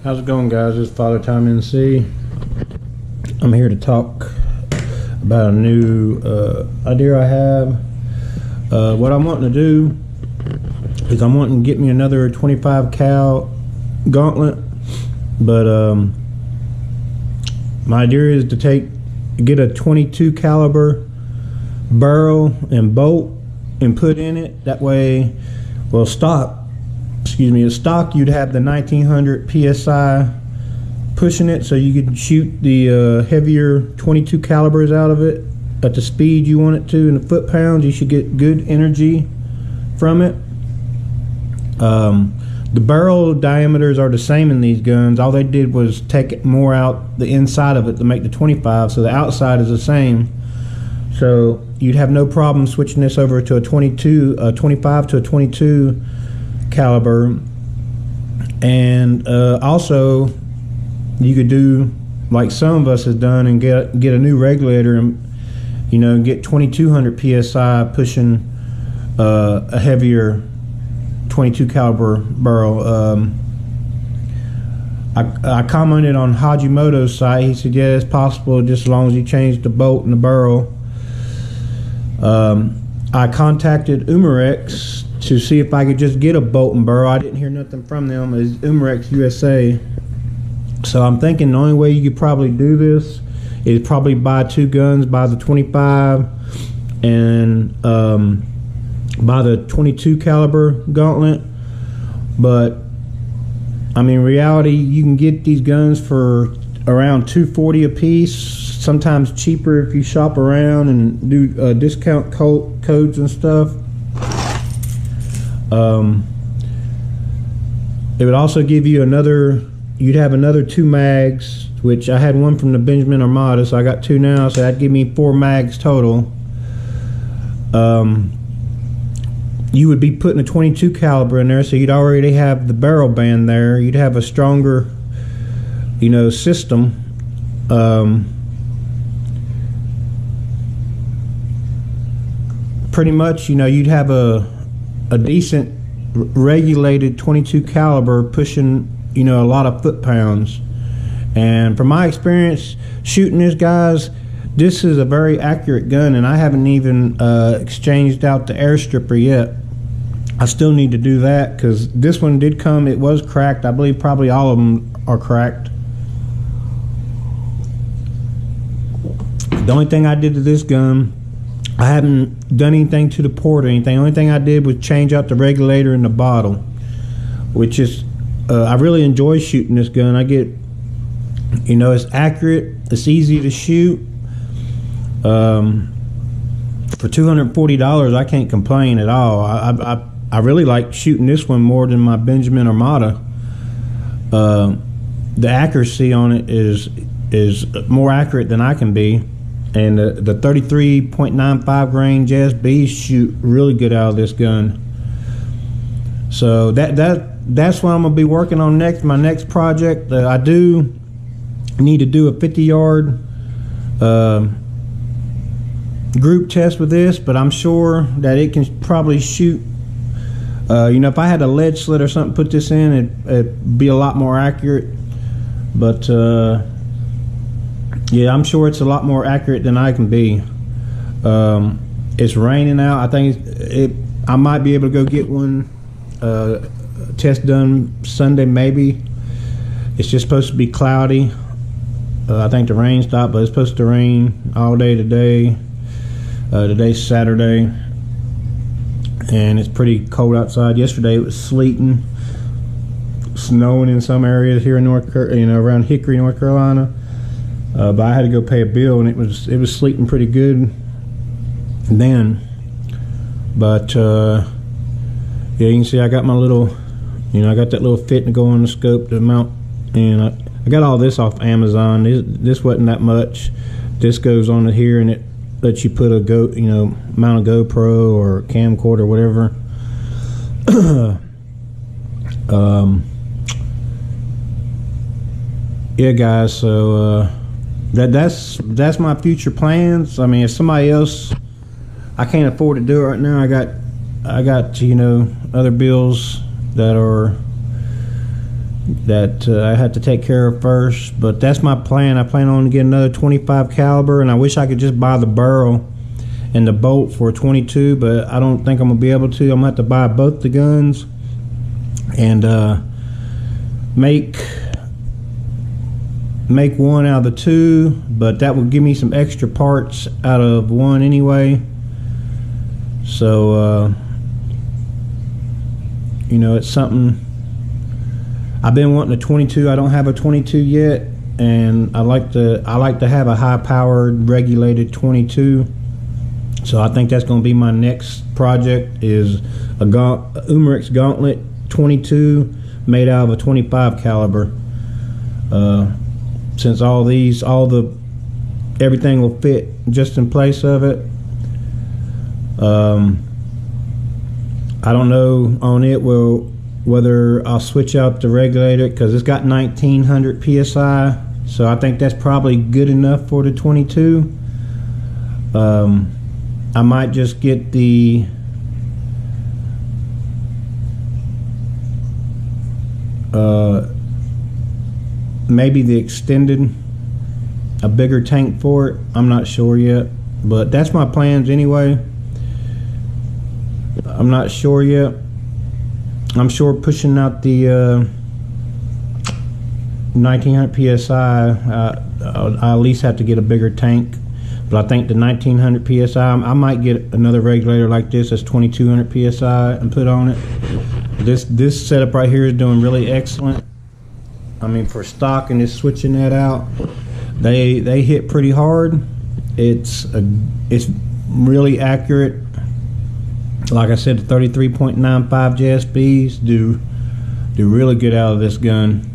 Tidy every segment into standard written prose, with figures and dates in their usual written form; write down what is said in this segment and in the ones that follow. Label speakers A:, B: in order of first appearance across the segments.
A: How's it going, guys? It's fathertimenc. I'm here to talk about a new idea I have. What I'm wanting to do is I'm wanting to get me another 25 cal gauntlet, but my idea is to get a 22 caliber barrel and bolt and put in it. That way, well, stock you'd have the 1900 psi pushing it, so you could shoot the heavier 22 calibers out of it at the speed you want it to in the foot-pounds. You should get good energy from it. The barrel diameters are the same in these guns. All they did was take more out the inside of it to make the 25, so the outside is the same. So you'd have no problem switching this over to a 25 to a 22 caliber. And also you could do like some of us has done and get a new regulator and get 2200 psi pushing a heavier 22 caliber barrel. I commented on Hajimoto's site. He said, yeah, it's possible, just as long as you change the bolt and the barrel. I contacted Umerex to see if I could just get a bolt and barrel. I didn't hear nothing from them. It's Umerex U.S.A. So I'm thinking the only way you could probably do this is probably buy two guns, buy the 25 and buy the 22 caliber gauntlet. But I mean, in reality, you can get these guns for around $240 a piece, sometimes cheaper if you shop around and do discount codes and stuff. It would also give you you'd have another 2 mags, which I had one from the Benjamin Armada, so I got 2 now, so that'd give me 4 mags total. You would be putting a 22 caliber in there, so you'd already have the barrel band there. You'd have a stronger, system. Pretty much, you'd have a decent regulated 22 caliber pushing, a lot of foot-pounds. And from my experience shooting this, guys, this is a very accurate gun, and I haven't even exchanged out the air stripper yet. I still need to do that because this one did come, it was cracked. I believe probably all of them are cracked. The only thing I did to this gun, I haven't done anything to the port or anything. The only thing I did was change out the regulator in the bottle, which is, I really enjoy shooting this gun. I get, it's accurate, it's easy to shoot. For $240, I can't complain at all. I really like shooting this one more than my Benjamin Armada. The accuracy on it is more accurate than I can be. And the 33.95 grain JSBs shoot really good out of this gun. So that's what I'm gonna be working on next. My next project, I do need to do a 50-yard group test with this, but I'm sure that it can probably shoot. If I had a lead slit or something, put this in, it'd be a lot more accurate. But yeah, I'm sure it's a lot more accurate than I can be. It's raining out. I think I might be able to go get one test done Sunday, maybe. It's just supposed to be cloudy. I think the rain stopped, but it's supposed to rain all day today. Today's Saturday, and it's pretty cold outside. Yesterday it was sleeting, snowing in some areas here in around Hickory, North Carolina. But I had to go pay a bill, and it was sleeting pretty good then. But yeah, you can see I got my little, I got that little fit to go on the scope to mount, and I got all this off Amazon. This wasn't that much. This goes on here, and it lets you put a mount a GoPro or camcorder or whatever. Yeah, guys. So that's my future plans. I mean, if somebody else, I can't afford to do it right now. I got other bills that are that I had to take care of first. But that's my plan. I plan on getting another 25 caliber, and I wish I could just buy the barrel and the bolt for a 22, but I don't think I'm gonna be able to. I'm gonna have to buy both the guns and make one out of the two, but that will give me some extra parts out of one anyway. So you know, it's something I've been wanting a 22. I don't have a 22 yet, and I like to have a high powered regulated 22. So I think that's going to be my next project, is a Umerex Gauntlet 22 made out of a 25 caliber. Since everything will fit just in place of it. I don't know on it whether I'll switch out the regulator, because it's got 1900 psi. So I think that's probably good enough for the 22. I might just get the maybe the extended, a bigger tank for it. I'm not sure yet, but that's my plans anyway. I'm not sure yet. I'm sure pushing out the 1900 psi, I at least have to get a bigger tank. But I think the 1900 psi, I might get another regulator like this that's 2200 psi and put on it. This setup right here is doing really excellent. I mean, for stock and just switching that out, they hit pretty hard. It's really accurate. Like I said, the 33.95 JSBs do really good out of this gun.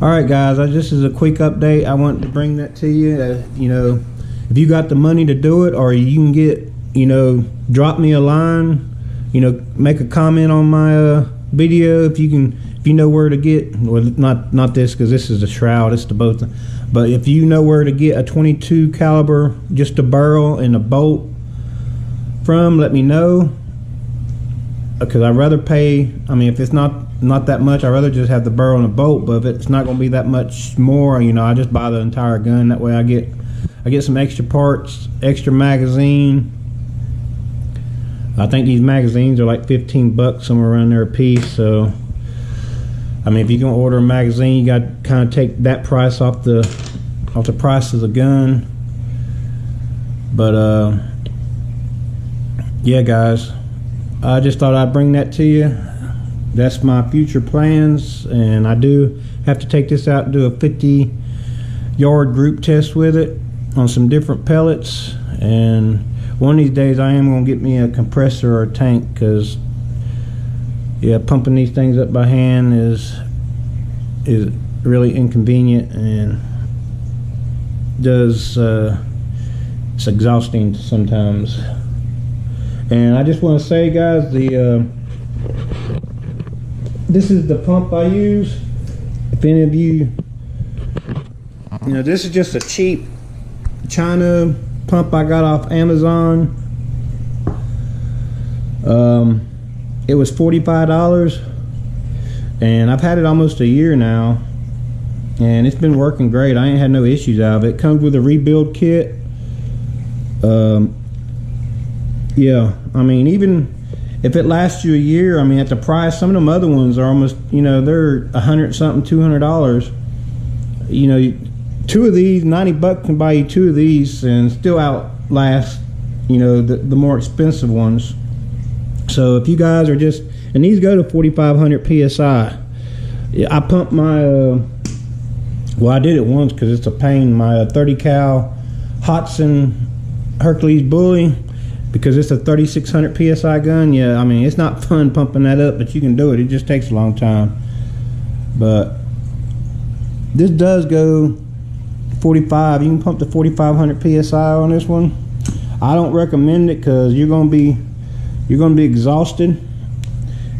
A: All right, guys, this is a quick update. I wanted to bring that to you. You know, if you got the money to do it, or you can get, you know, drop me a line, you know, make a comment on my video if you know where to get, well, not this, because this is the shroud, it's the both, but if you know where to get a 22 caliber, just a barrel and a bolt from, let me know, because I'd rather pay, I mean, if it's not that much, I'd rather just have the barrel and a bolt. But if it's not going to be that much more, you know, I just buy the entire gun. That way I get some extra parts, extra magazine. I think these magazines are like 15 bucks, somewhere around there a piece. So I mean, if you're gonna order a magazine, you got to kind of take that price off the price of the gun. But yeah, guys, I just thought I'd bring that to you. That's my future plans, and I do have to take this out and do a 50-yard group test with it on some different pellets. And one of these days I am gonna get me a compressor or a tank, because yeah, pumping these things up by hand is really inconvenient, and it's exhausting sometimes. And I just want to say, guys, this is the pump I use. If any of you know, this is just a cheap China pump I got off Amazon. It was $45, and I've had it almost a year now, and it's been working great. I ain't had no issues out of it. It comes with a rebuild kit. Yeah, I mean, even if it lasts you a year, I mean, at the price, some of them other ones are almost, you know, they're $100 something, $200. You know, two of these, 90 bucks can buy you two of these and still outlast, you know, the more expensive ones. So if you guys are just, and these go to 4,500 psi. I pumped my well, I did it once because it's a pain, my 30 cal Hotson Hercules Bully, because it's a 3,600 psi gun. Yeah, I mean, it's not fun pumping that up, but you can do it. It just takes a long time. But this does go 45. You can pump to 4,500 psi on this one. I don't recommend it because you're gonna be exhausted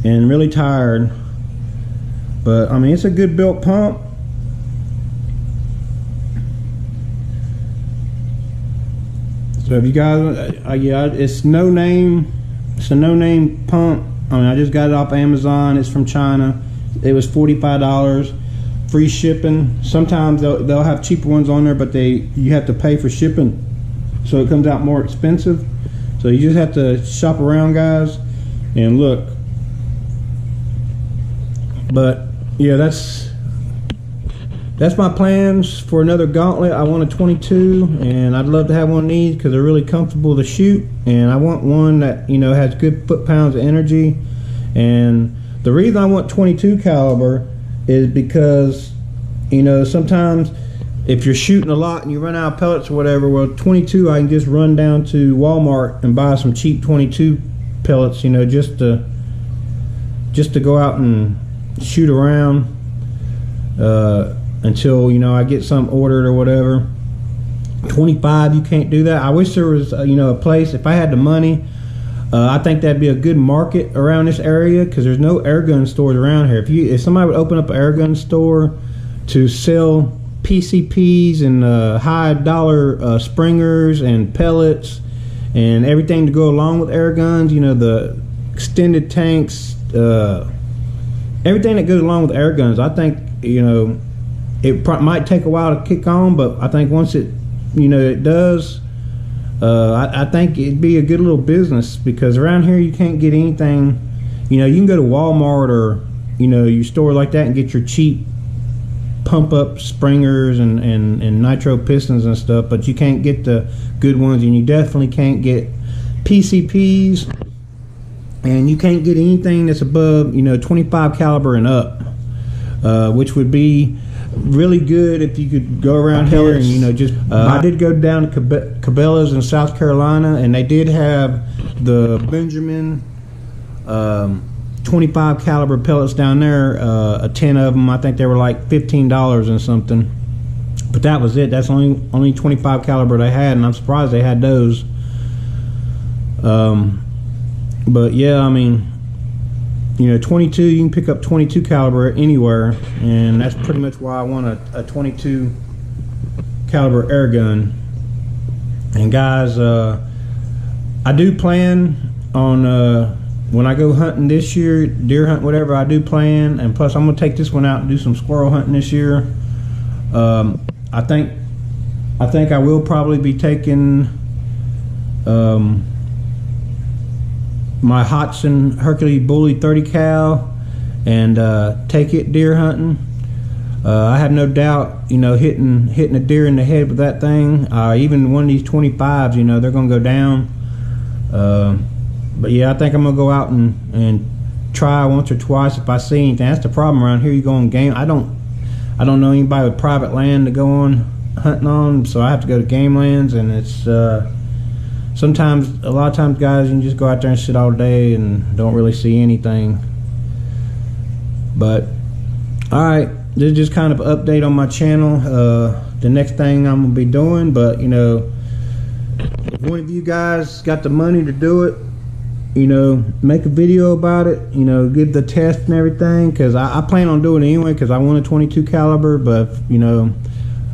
A: and really tired. But I mean, it's a good built pump. So if you guys, yeah, it's no name. It's a no name pump. I mean, I just got it off Amazon. It's from China. it was $45, free shipping. Sometimes they'll have cheaper ones on there, but you have to pay for shipping, so it comes out more expensive. So you just have to shop around, guys, and look. But yeah, that's my plans for another gauntlet. I want a 22, and I'd love to have one of these because they're really comfortable to shoot, and I want one that, you know, has good foot-pounds of energy. And the reason I want 22 caliber is because, you know, sometimes if you're shooting a lot and you run out of pellets or whatever, well, 22, I can just run down to Walmart and buy some cheap 22 pellets, you know, just to go out and shoot around until, you know, I get something ordered or whatever. 25, you can't do that. I wish there was you know, a place, if I had the money, I think that'd be a good market around this area, because there's no air gun stores around here. If somebody would open up an air gun store to sell PCPs and high dollar springers and pellets and everything to go along with air guns, you know, the extended tanks, everything that goes along with air guns, I think, you know, it might take a while to kick on, but I think once it, you know, it does, I think it'd be a good little business, because around here you can't get anything. You know, you can go to Walmart or, you know, your store like that and get your cheap pump up springers and nitro pistons and stuff, but you can't get the good ones, and you definitely can't get PCPs, and you can't get anything that's above, you know, 25 caliber and up, which would be really good if you could go around here and, you know, just I did go down to Cabela's in South Carolina, and they did have the Benjamin 25 caliber pellets down there, a 10 of them. I think they were like $15 and something, but that was it. That's only 25 caliber they had, and I'm surprised they had those. But yeah, I mean, you know, 22, you can pick up 22 caliber anywhere, and that's pretty much why I want a 22 caliber air gun. And guys, I do plan on when I go hunting this year, deer hunt, whatever, I do plan, and plus I'm gonna take this one out and do some squirrel hunting this year. I think I will probably be taking my Hodgson Hercules Bully 30 cal and take it deer hunting. I have no doubt, you know, hitting a deer in the head with that thing. Even one of these 25s, you know, they're gonna go down. But yeah, I think I'm gonna go out and try once or twice if I see anything. That's the problem around here. You go on game. I don't know anybody with private land to go on hunting on, so I have to go to game lands, and it's sometimes, a lot of times, guys, you can just go out there and sit all day and don't really see anything. But all right, this is just kind of an update on my channel. The next thing I'm gonna be doing, but you know, if one of you guys got the money to do it, you know, make a video about it, you know, give the test and everything, because I plan on doing it anyway, because I want a 22 caliber, but you know,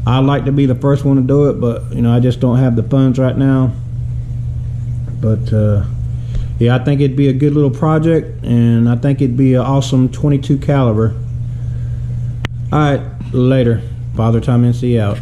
A: I'd like to be the first one to do it, but you know, I just don't have the funds right now. But yeah, I think it'd be a good little project, and I think it'd be an awesome 22 caliber. All right, later. Father Time NC out.